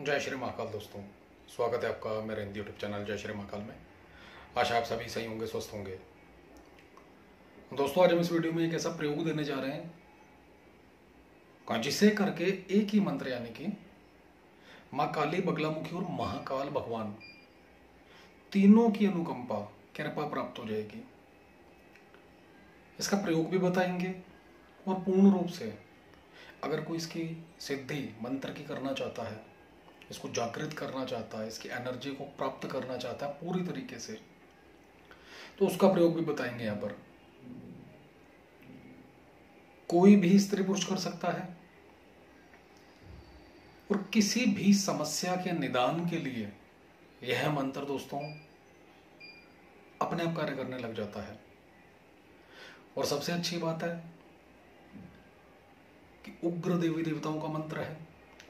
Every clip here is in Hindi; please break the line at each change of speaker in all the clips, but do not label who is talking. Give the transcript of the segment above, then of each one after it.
जय श्री महाकाल दोस्तों, स्वागत है आपका मेरे हिंदी यूट्यूब चैनल जय श्री महाकाल में। आशा आप सभी सही होंगे, स्वस्थ होंगे। दोस्तों, आज हम इस वीडियो में एक ऐसा प्रयोग देने जा रहे हैं जिसे करके एक ही मंत्र यानी कि माँ काली, बगलामुखी और महाकाल भगवान तीनों की अनुकंपा, कृपा प्राप्त हो जाएगी। इसका प्रयोग भी बताएंगे और पूर्ण रूप से अगर कोई इसकी सिद्धि मंत्र की करना चाहता है, इसको जागृत करना चाहता है, इसकी एनर्जी को प्राप्त करना चाहता है पूरी तरीके से, तो उसका प्रयोग भी बताएंगे। यहाँ पर कोई भी स्त्री पुरुष कर सकता है और किसी भी समस्या के निदान के लिए यह मंत्र दोस्तों अपने आप कार्य करने लग जाता है। और सबसे अच्छी बात है कि उग्र देवी देवताओं का मंत्र है,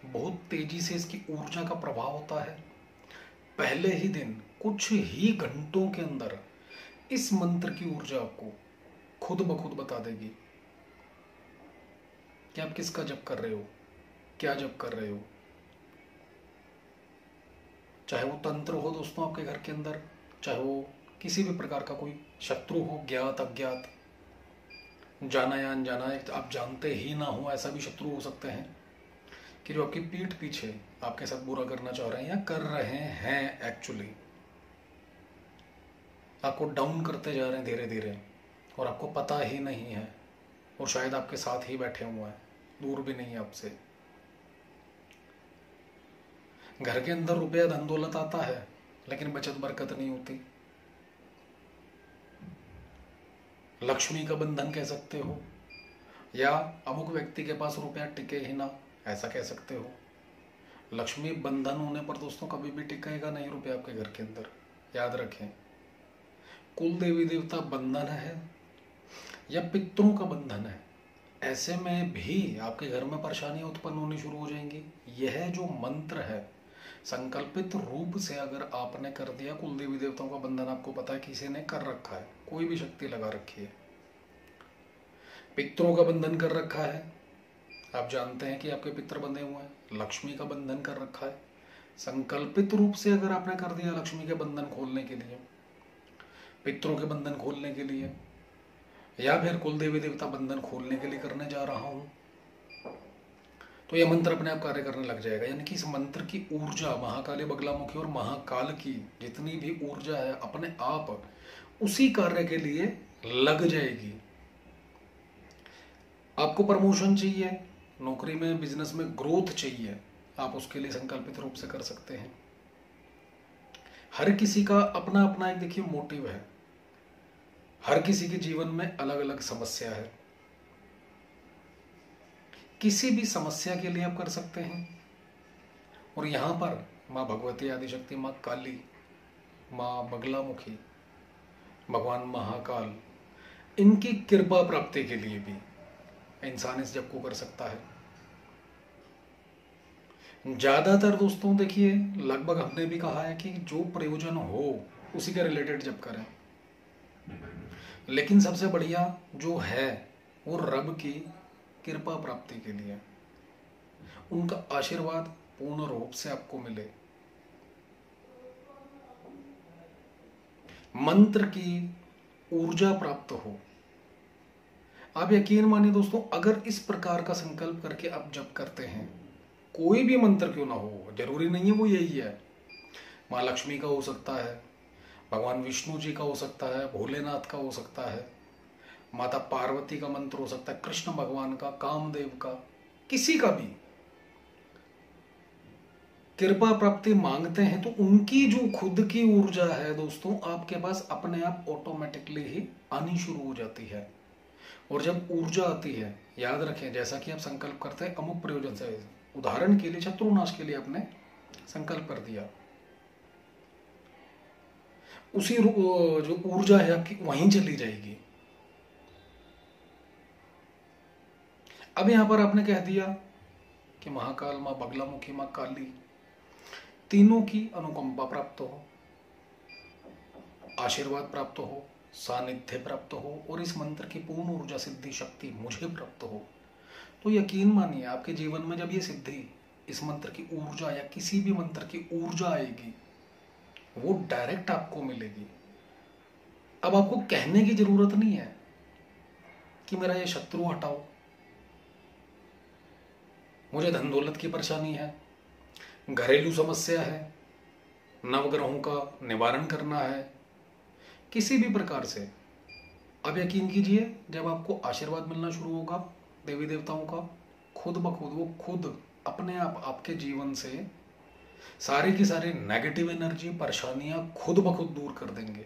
बहुत तेजी से इसकी ऊर्जा का प्रभाव होता है। पहले ही दिन कुछ ही घंटों के अंदर इस मंत्र की ऊर्जा आपको खुद ब खुद बता देगी कि आप किसका जप कर रहे हो, क्या जप कर रहे हो। चाहे वो तंत्र हो दोस्तों आपके घर के अंदर, चाहे वो किसी भी प्रकार का कोई शत्रु हो, ज्ञात अज्ञात, जाना या अनजाना, आप जानते ही ना हो ऐसा भी शत्रु हो सकते हैं कि जो आपकी पीठ पीछे आपके साथ बुरा करना चाह रहे हैं या कर रहे हैं, एक्चुअली आपको डाउन करते जा रहे हैं धीरे धीरे और आपको पता ही नहीं है, और शायद आपके साथ ही बैठे हुए हैं, दूर भी नहीं है आपसे। घर के अंदर रुपया धन दौलत आता है लेकिन बचत बरकत नहीं होती। लक्ष्मी का बंधन कह सकते हो, या अमुक व्यक्ति के पास रुपया टिके ही ना, ऐसा कह सकते हो। लक्ष्मी बंधन होने पर दोस्तों कभी भी टिकेगा नहीं रुपया आपके घर के अंदर, याद रखें। कुल देवी देवता बंधन है या पितरों का बंधन है, ऐसे में भी आपके घर में परेशानियां उत्पन्न होनी शुरू हो जाएंगी। यह जो मंत्र है संकल्पित रूप से अगर आपने कर दिया, कुल देवी देवताओं का बंधन आपको पता है किसी ने कर रखा है, कोई भी शक्ति लगा रखी है, पितरों का बंधन कर रखा है, आप जानते हैं कि आपके पितर बंधे हुए हैं, लक्ष्मी का बंधन कर रखा है, संकल्पित रूप से अगर आपने कर दिया लक्ष्मी के बंधन खोलने के लिए, पितरों के बंधन खोलने के लिए, या फिर कुल देवी देवता बंधन खोलने के लिए करने जा रहा हूं, तो यह मंत्र अपने आप कार्य करने लग जाएगा। यानी कि इस मंत्र की ऊर्जा, महाकाली, बगलामुखी और महाकाल की जितनी भी ऊर्जा है अपने आप उसी कार्य के लिए लग जाएगी। आपको प्रमोशन चाहिए, नौकरी में, बिजनेस में ग्रोथ चाहिए, आप उसके लिए संकल्पित रूप से कर सकते हैं। हर किसी का अपना अपना एक देखिए मोटिव है, हर किसी के जीवन में अलग अलग समस्या है। किसी भी समस्या के लिए आप कर सकते हैं। और यहां पर माँ भगवती आदिशक्ति, माँ काली, माँ बगलामुखी, भगवान महाकाल, इनकी कृपा प्राप्ति के लिए भी इंसान इस जप को कर सकता है। ज्यादातर दोस्तों देखिए, लगभग हमने भी कहा है कि जो प्रयोजन हो उसी के रिलेटेड जप करें, लेकिन सबसे बढ़िया जो है वो रब की कृपा प्राप्ति के लिए, उनका आशीर्वाद पूर्ण रूप से आपको मिले, मंत्र की ऊर्जा प्राप्त हो। आप यकीन मानिए दोस्तों, अगर इस प्रकार का संकल्प करके आप जप करते हैं, कोई भी मंत्र क्यों ना हो, जरूरी नहीं है वो यही है, माँ लक्ष्मी का हो सकता है, भगवान विष्णु जी का हो सकता है, भोलेनाथ का हो सकता है, माता पार्वती का मंत्र हो सकता है, कृष्ण भगवान का, कामदेव का, किसी का भी कृपा प्राप्ति मांगते हैं तो उनकी जो खुद की ऊर्जा है दोस्तों आपके पास अपने आप ऑटोमेटिकली ही आनी शुरू हो जाती है। और जब ऊर्जा आती है, याद रखें, जैसा कि आप संकल्प करते हैं अमुक प्रयोजन से, उदाहरण के लिए शत्रुनाश के लिए आपने संकल्प कर दिया, उसी जो ऊर्जा है आपकी वहीं चली जाएगी। अब यहां पर आपने कह दिया कि महाकाल, मां बगलामुखी, मां काली, तीनों की अनुकंपा प्राप्त हो, आशीर्वाद प्राप्त हो, सानिध्य प्राप्त हो और इस मंत्र की पूर्ण ऊर्जा, सिद्धि, शक्ति मुझे प्राप्त हो, तो यकीन मानिए आपके जीवन में जब ये सिद्धि इस मंत्र की ऊर्जा या किसी भी मंत्र की ऊर्जा आएगी वो डायरेक्ट आपको मिलेगी। अब आपको कहने की जरूरत नहीं है कि मेरा ये शत्रु हटाओ, मुझे धन दौलत की परेशानी है, घरेलू समस्या है, नवग्रहों का निवारण करना है, किसी भी प्रकार से। अब यकीन कीजिए, जब आपको आशीर्वाद मिलना शुरू होगा देवी देवताओं का, खुद ब खुद वो खुद अपने आप आपके जीवन से सारी की सारी नेगेटिव एनर्जी, परेशानियां खुद ब खुद दूर कर देंगे।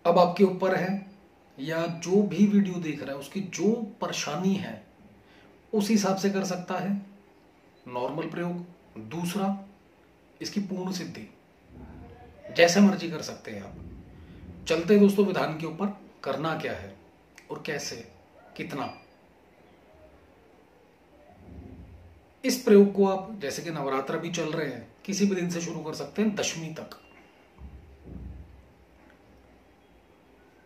अब आपके ऊपर है, या जो भी वीडियो देख रहा है उसकी जो परेशानी है उस हिसाब से कर सकता है नॉर्मल प्रयोग। दूसरा, इसकी पूर्ण सिद्धि जैसे मर्जी कर सकते हैं आप। चलते हैं दोस्तों विधान के ऊपर, करना क्या है और कैसे, कितना। इस प्रयोग को आप, जैसे कि नवरात्र भी चल रहे हैं, किसी भी दिन से शुरू कर सकते हैं दशमी तक।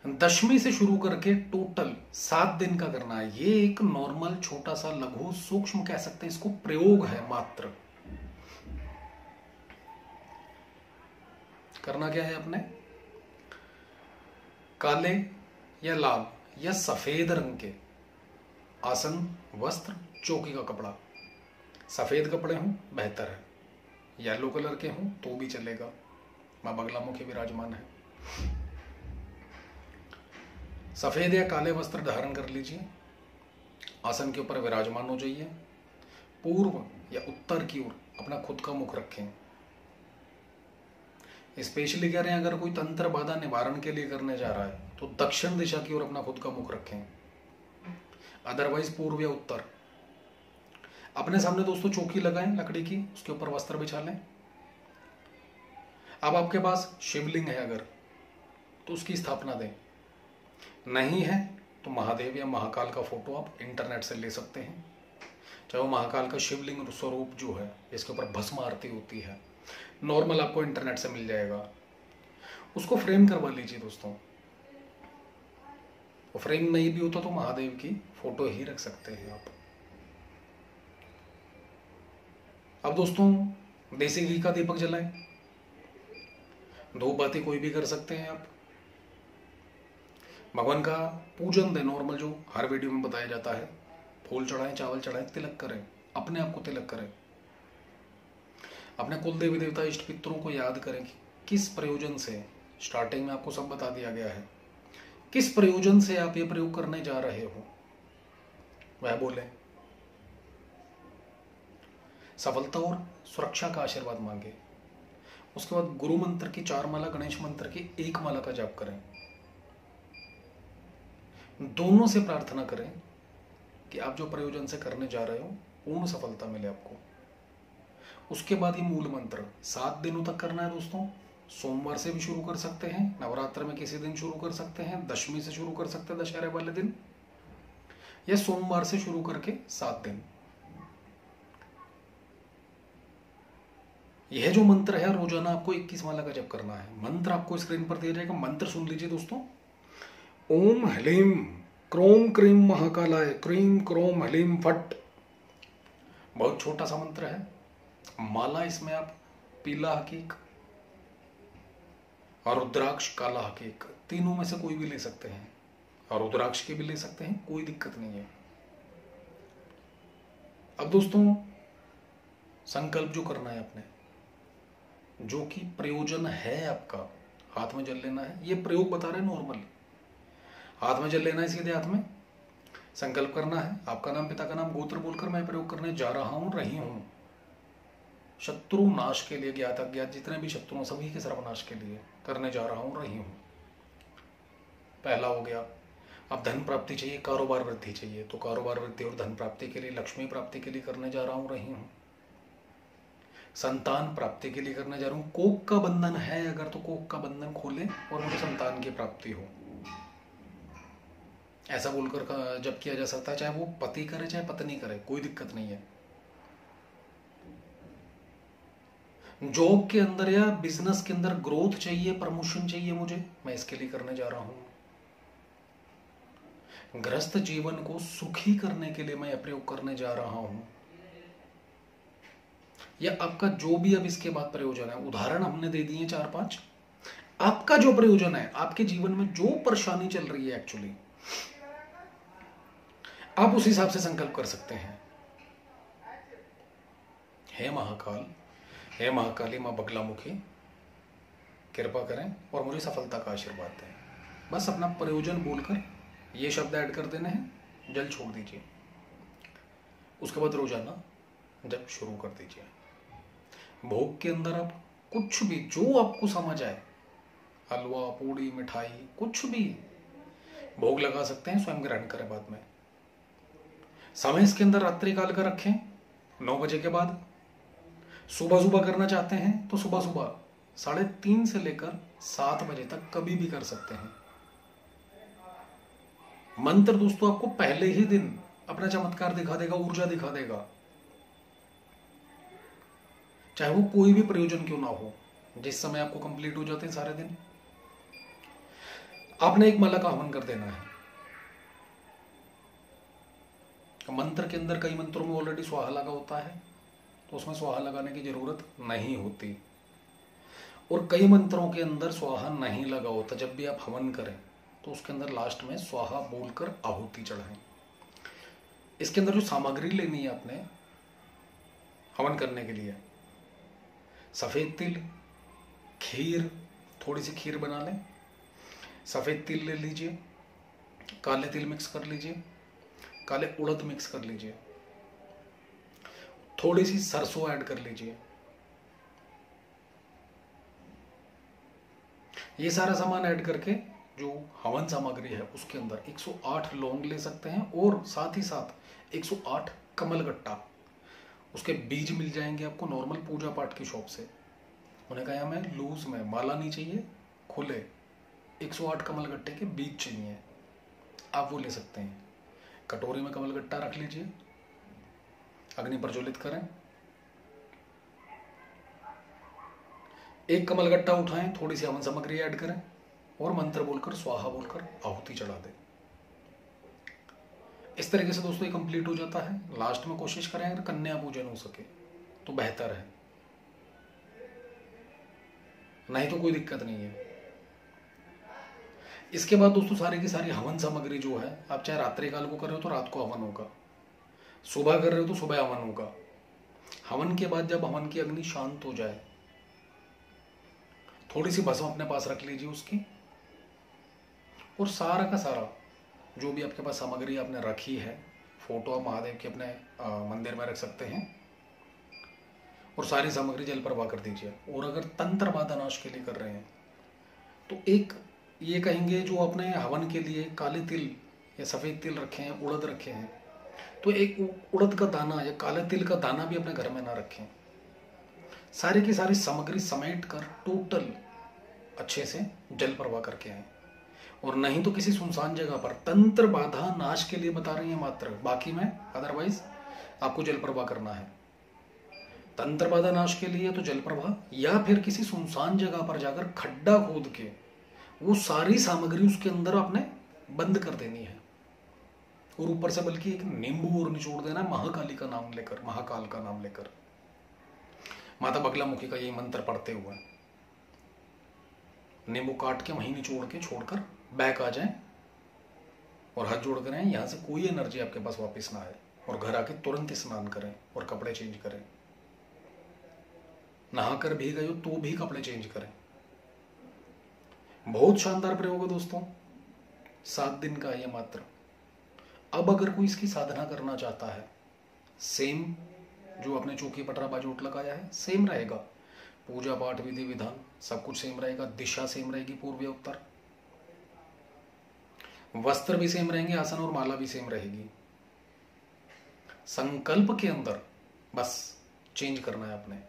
दशमी से शुरू करके टोटल 7 दिन का करना है। ये एक नॉर्मल छोटा सा लघु सूक्ष्म कह सकते हैं इसको, प्रयोग है मात्र। करना क्या है आपने, काले या लाल या सफेद रंग के आसन, वस्त्र, चौकी का कपड़ा। सफेद कपड़े हों बेहतर है, येलो कलर के हों तो भी चलेगा। मां बगलामुखी विराजमान है। सफेद या काले वस्त्र धारण कर लीजिए, आसन के ऊपर विराजमान हो जाइए। पूर्व या उत्तर की ओर अपना खुद का मुख रखें। स्पेशली कह रहे हैं, अगर कोई तंत्र बाधा निवारण के लिए करने जा रहा है तो दक्षिण दिशा की ओर अपना खुद का मुख रखें, अदरवाइज पूर्व या उत्तर। अपने सामने दोस्तों चौकी लगाएं लकड़ी की, उसके ऊपर वस्त्र बिछा लें। अब आपके पास शिवलिंग है अगर, तो उसकी स्थापना दें। नहीं है तो महादेव या महाकाल का फोटो आप इंटरनेट से ले सकते हैं। चाहे वो महाकाल का शिवलिंग स्वरूप जो है, इसके ऊपर भस्म आरती होती है, नॉर्मल आपको इंटरनेट से मिल जाएगा, उसको फ्रेम करवा लीजिए दोस्तों। वो फ्रेम नहीं भी होता तो महादेव की फोटो ही रख सकते हैं आप। अब दोस्तों देसी घी का दीपक जलाएं। धूप बाती कोई भी कर सकते हैं आप। भगवान का पूजन दें, नॉर्मल जो हर वीडियो में बताया जाता है। फूल चढ़ाएं, चावल चढ़ाएं, तिलक करें, अपने आप को तिलक करें। अपने कुल देवी देवता इष्ट पितरों को याद करें कि किस प्रयोजन से, स्टार्टिंग में आपको सब बता दिया गया है, किस प्रयोजन से आप ये प्रयोग करने जा रहे हो वह बोले। सफलता और सुरक्षा का आशीर्वाद मांगे। उसके बाद गुरु मंत्र की 4 माला, गणेश मंत्र की 1 माला का जाप करें। दोनों से प्रार्थना करें कि आप जो प्रयोजन से करने जा रहे हो पूर्ण सफलता मिले आपको। उसके बाद ये मूल मंत्र 7 दिनों तक करना है दोस्तों। सोमवार से भी शुरू कर सकते हैं, नवरात्र में किसी दिन शुरू कर सकते हैं, दशमी से शुरू कर सकते हैं दशहरे वाले दिन, या सोमवार से शुरू करके 7 दिन। यह जो मंत्र है रोजाना आपको 21 माला का जप करना है। मंत्र आपको स्क्रीन पर दिया जाएगा, मंत्र सुन लीजिए दोस्तों। ओम ह्लीम क्रोम क्रीम महाकालाय क्रीम क्रोम ह्लीम फट। बहुत छोटा सा मंत्र है। माला इसमें आप पीला हकीक और रुद्राक्ष काला हकीक, तीनों में से कोई भी ले सकते हैं, और रुद्राक्ष के भी ले सकते हैं, कोई दिक्कत नहीं है। अब दोस्तों संकल्प जो करना है आपने, जो कि प्रयोजन है आपका, हाथ में जल लेना है। ये प्रयोग बता रहे हैं नॉर्मल, हाथ में जल लेना है, सीधे हाथ में संकल्प करना है। आपका नाम, पिता का नाम, गोत्र बोलकर मैं प्रयोग करने जा रहा हूं, रही हूं, शत्रु नाश के लिए, ज्ञात अज्ञात जितने भी शत्रु सभी के सर्वनाश के लिए करने जा रहा हूं, रही हूं। पहला हो गया। अब धन प्राप्ति चाहिए, कारोबार वृद्धि चाहिए, तो कारोबार वृद्धि और धन प्राप्ति के लिए, लक्ष्मी प्राप्ति के लिए करने जा रहा हूं, रही हूं। संतान प्राप्ति के लिए करने जा रहा हूं। कोख का बंधन है अगर, तो कोख का बंधन खोले और मुझे संतान की प्राप्ति हो, ऐसा बोलकर जब किया जा सकता है। चाहे वो पति करे चाहे पत्नी करे, कोई दिक्कत नहीं है। जॉब के अंदर या बिजनेस के अंदर ग्रोथ चाहिए, प्रमोशन चाहिए मुझे, मैं इसके लिए करने जा रहा हूं। गृहस्थ जीवन को सुखी करने के लिए मैं प्रयोग करने जा रहा हूं। या आपका जो भी अब इसके बाद प्रयोजन है, उदाहरण हमने दे दिए 4-5, आपका जो प्रयोजन है, आपके जीवन में जो परेशानी चल रही है एक्चुअली, आप उस हिसाब से संकल्प कर सकते हैं। हे महाकाल, हे महाकाली मां बगलामुखी, कृपा करें और मुझे सफलता का आशीर्वाद दें। बस अपना प्रयोजन बोलकर ये शब्द ऐड कर देने हैं, जल छोड़ दीजिए। उसके बाद रोजाना जब शुरू कर दीजिए। भोग के अंदर आप कुछ भी जो आपको समझ आए, हलवा, पूड़ी, मिठाई, कुछ भी भोग लगा सकते हैं, स्वयं ग्रहण करें बाद में। समय इसके अंदर रात्रि काल का रखें 9 बजे के बाद। सुबह सुबह करना चाहते हैं तो सुबह सुबह 3:30 से लेकर 7 बजे तक कभी भी कर सकते हैं। मंत्र दोस्तों आपको पहले ही दिन अपना चमत्कार दिखा देगा, ऊर्जा दिखा देगा, चाहे वो कोई भी प्रयोजन क्यों ना हो। जिस समय आपको कंप्लीट हो जाते हैं सारे दिन, आपने एक माला का हवन कर देना है। मंत्र के अंदर कई मंत्रों में ऑलरेडी स्वाहा लगा होता है, तो उसमें स्वाहा लगाने की जरूरत नहीं होती। और कई मंत्रों के अंदर स्वाहा नहीं लगा होता। जब भी आप हवन करें तो उसके अंदर लास्ट में स्वाहा बोलकर आहुति चढ़ाएं। इसके अंदर जो सामग्री लेनी है आपने हवन करने के लिए, सफेद तिल, खीर, थोड़ी सी खीर बना लें, सफेद तिल ले लीजिए, काले तिल मिक्स कर लीजिए, काले उड़द मिक्स कर लीजिए, थोड़ी सी सरसों ऐड कर लीजिए। ये सारा सामान ऐड करके जो हवन सामग्री है उसके अंदर 108 लौंग ले सकते हैं और साथ ही साथ 108 कमलगट्टा, उसके बीज मिल जाएंगे आपको नॉर्मल पूजा पाठ की शॉप से। उन्हें कहा हमें लूज में, माला नहीं चाहिए, खुले 108 कमलगट्टे के बीज चाहिए, आप वो ले सकते हैं। कटोरी में कमलगट्टा रख लीजिए, अग्नि प्रज्वलित करें, एक कमलगट्टा उठाएं, थोड़ी सी हवन सामग्री ऐड करें और मंत्र बोलकर स्वाहा बोलकर आहुति चढ़ा दें। इस तरीके से दोस्तों ये कंप्लीट हो जाता है। लास्ट में कोशिश करें अगर कन्या पूजन हो सके तो बेहतर है, नहीं तो कोई दिक्कत नहीं है। इसके बाद दोस्तों सारी की सारी हवन सामग्री जो है, आप चाहे रात्रि काल को कर रहे हो तो रात को हवन होगा, सुबह कर रहे हो तो सुबह हवन होगा। हवन के बाद जब हवन की अग्नि शांत हो जाए, थोड़ी सी भस्म अपने पास रख लीजिए उसकी, और सारा का सारा जो भी आपके पास सामग्री आपने रखी है, फोटो आप महादेव के अपने मंदिर में रख सकते हैं, और सारी सामग्री जल प्रवाह कर दीजिए। और अगर तंत्र बाधा नाश के लिए कर रहे हैं तो एक ये कहेंगे जो आपने हवन के लिए काले तिल या सफ़ेद तिल रखे हैं, उड़द रखे हैं, तो एक उड़द का दाना या काले तिल का दाना भी अपने घर में ना रखें। सारी की सारी सामग्री समेट कर टोटल अच्छे से जल प्रवाह करके आए। और नहीं तो किसी सुनसान जगह पर, तंत्र बाधा नाश के लिए बता रही है मात्र, बाकी में अदरवाइज आपको जल प्रवाह करना है। तंत्र बाधा नाश के लिए तो जल प्रवाह, या फिर किसी सुनसान जगह पर जाकर खड्डा खोद के वो सारी सामग्री उसके अंदर आपने बंद कर देनी है, और ऊपर से बल्कि एक नींबू और निचोड़ देना है महाकाली का नाम लेकर, महाकाल का नाम लेकर, माता बगलामुखी का ये मंत्र पढ़ते हुए। नींबू काट के वहीं निचोड़ के छोड़कर बैक आ जाएं और हाथ जोड़ करें, यहाँ से कोई एनर्जी आपके पास वापस ना आए, और घर आके तुरंत स्नान करें और कपड़े चेंज करें। नहाकर भी गए हो तो भी कपड़े चेंज करें। बहुत शानदार प्रयोग है दोस्तों, 7 दिन का ये मात्र। अब अगर कोई इसकी साधना करना चाहता है, सेम जो आपने चौकी पटरा बाजूट लगाया है सेम रहेगा, पूजा पाठ विधि विधान सब कुछ सेम रहेगा, दिशा सेम रहेगी पूर्व या उत्तर, वस्त्र भी सेम रहेंगे, आसन और माला भी सेम रहेगी। संकल्प के अंदर बस चेंज करना है आपने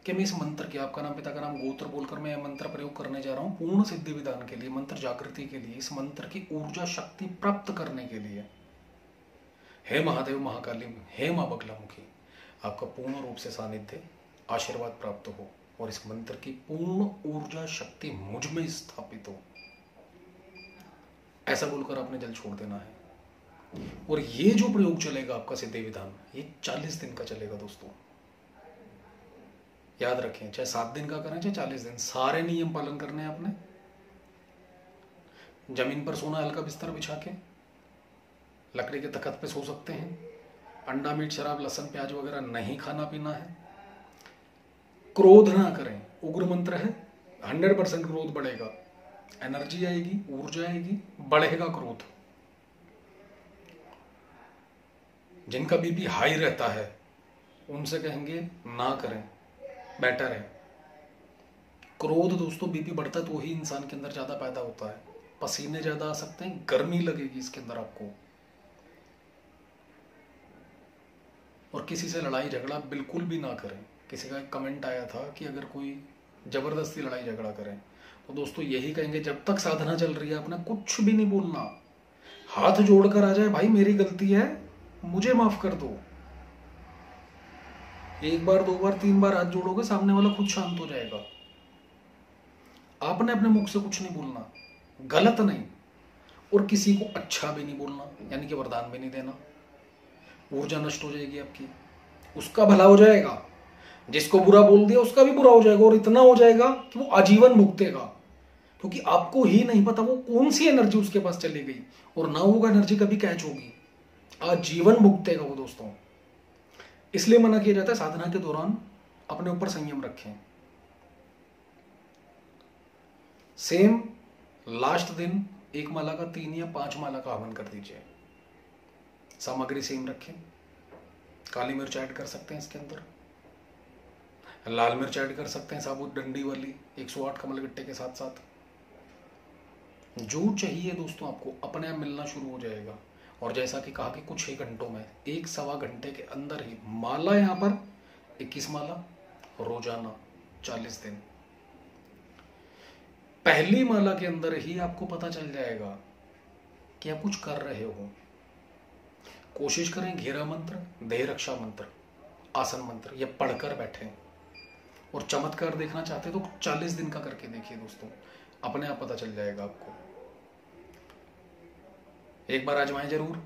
कि मैं इस मंत्र के, आपका नाम, पिता का नाम, गोत्र बोलकर मैं यह मंत्र प्रयोग करने जा रहा हूं पूर्ण सिद्धि विधान के लिए, मंत्र जागृति के लिए, इस मंत्र की ऊर्जा शक्ति प्राप्त करने के लिए। हे महादेव महाकाली, हे मां बगलामुखी, आपका पूर्ण रूप से सानिध्य आशीर्वाद प्राप्त हो और इस मंत्र की पूर्ण ऊर्जा शक्ति मुझ में स्थापित हो, ऐसा बोलकर आपने जल छोड़ देना है। और ये जो प्रयोग चलेगा आपका सिद्धि विधान, ये 40 दिन का चलेगा दोस्तों। याद रखें, चाहे 7 दिन का करें चाहे 40 दिन, सारे नियम पालन करने हैं आपने। जमीन पर सोना, हल्का बिस्तर बिछा के, लकड़ी के तख्त पे सो सकते हैं। अंडा, मीट, शराब, लहसुन, प्याज वगैरह नहीं खाना पीना है। क्रोध ना करें, उग्र मंत्र है, 100% क्रोध बढ़ेगा, एनर्जी आएगी, ऊर्जा आएगी, बढ़ेगा क्रोध। जिनका बीपी हाई रहता है उनसे कहेंगे ना करें, बेटर है। क्रोध दोस्तों, बीपी बढ़ता है तो ही इंसान के अंदर ज्यादा पैदा होता है, पसीने ज्यादा आ सकते हैं, गर्मी लगेगी इसके अंदर आपको। और किसी से लड़ाई झगड़ा बिल्कुल भी ना करें। किसी का एक कमेंट आया था कि अगर कोई जबरदस्ती लड़ाई झगड़ा करें, तो दोस्तों यही कहेंगे जब तक साधना चल रही है आपने कुछ भी नहीं बोलना, हाथ जोड़कर आ जाए, भाई मेरी गलती है, मुझे माफ कर दो। 1 बार 2 बार 3 बार हाथ जोड़ोगे, सामने वाला खुद शांत हो जाएगा। आपने अपने मुख से कुछ नहीं बोलना, गलत नहीं, और किसी को अच्छा भी नहीं बोलना, यानी कि वरदान भी नहीं देना। ऊर्जा नष्ट हो जाएगी आपकी, उसका भला हो जाएगा, जिसको बुरा बोल दिया उसका भी बुरा हो जाएगा, और इतना हो जाएगा कि वो आजीवन भुगतेगा, क्योंकि आपको ही नहीं पता वो कौन सी एनर्जी उसके पास चली गई, और ना वो एनर्जी कभी कैच होगी, आजीवन भुगतेगा वो दोस्तों। इसलिए मना किया जाता है साधना के दौरान अपने ऊपर संयम रखें। सेम लास्ट दिन 1 माला का 3 या 5 माला का हवन कर दीजिए। सामग्री सेम रखें, काली मिर्च ऐड कर सकते हैं इसके अंदर, लाल मिर्च ऐड कर सकते हैं साबुत डंडी वाली 108 कमलगट्टे के साथ साथ। जो चाहिए दोस्तों आपको अपने आप मिलना शुरू हो जाएगा। और जैसा कि कहा कि कुछ ही घंटों में, 1-1.25 घंटे के अंदर ही माला, यहाँ पर 21 माला रोजाना 40 दिन। पहली माला के अंदर ही आपको पता चल जाएगा कि आप कुछ कर रहे हो। कोशिश करें घेरा मंत्र, देह रक्षा मंत्र, आसन मंत्र ये पढ़कर बैठें। और चमत्कार देखना चाहते तो 40 दिन का करके देखिए दोस्तों, अपने आप पता चल जाएगा आपको। एक बार आजमाएं जरूर,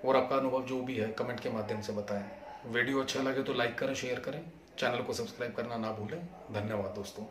और आपका अनुभव जो भी है कमेंट के माध्यम से बताएं। वीडियो अच्छा लगे तो लाइक करें, शेयर करें, चैनल को सब्सक्राइब करना ना भूलें। धन्यवाद दोस्तों।